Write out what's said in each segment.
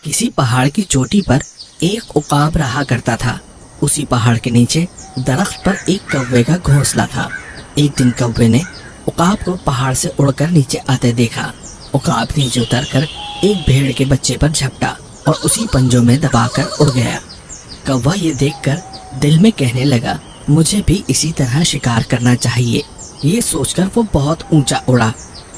किसी पहाड़ की चोटी पर एक उकाब रहा करता था। उसी पहाड़ के नीचे दरख्त पर एक कौवे का घोंसला था। एक दिन कौवे ने उकाब को पहाड़ से उड़कर नीचे आते देखा। उकाब नीचे उतरकर एक भेड़ के बच्चे पर झपटा और उसी पंजों में दबाकर उड़ गया। कौवा ये देखकर दिल में कहने लगा, मुझे भी इसी तरह शिकार करना चाहिए। ये सोचकर वो बहुत ऊंचा उड़ा।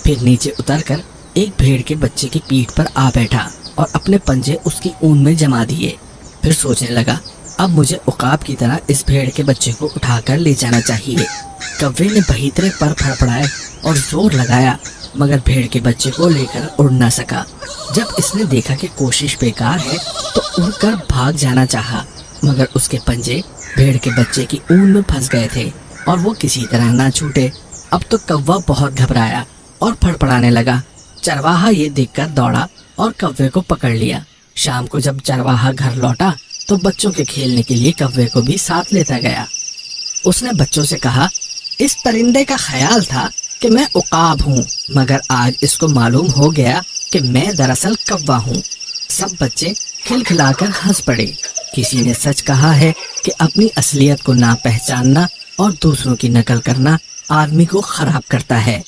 फिर नीचे उतरकर एक भेड़ के बच्चे की पीठ पर आ बैठा और अपने पंजे उसकी ऊन में जमा दिए। फिर सोचने लगा, अब मुझे उकाब की तरह इस भेड़ के बच्चे को उठाकर ले जाना चाहिए। कौवे ने बहीतरे पर फड़फड़ाए और जोर लगाया, मगर भेड़ के बच्चे को लेकर उड़ न सका। जब इसने देखा कि कोशिश बेकार है तो उड़कर भाग जाना चाहा, मगर उसके पंजे भेड़ के बच्चे की ऊन में फंस गए थे और वो किसी तरह ना छूटे। अब तो कौवा बहुत घबराया और फड़फड़ाने लगा। चरवाहा ये देखकर दौड़ा और कौवे को पकड़ लिया। शाम को जब चरवाहा घर लौटा तो बच्चों के खेलने के लिए कौवे को भी साथ लेता गया। उसने बच्चों से कहा, इस परिंदे का ख्याल था कि मैं उकाब हूँ, मगर आज इसको मालूम हो गया कि मैं दरअसल कौवा हूँ। सब बच्चे खिलखिलाकर हंस पड़े। किसी ने सच कहा है कि अपनी असलियत को ना पहचानना और दूसरों की नकल करना आदमी को खराब करता है।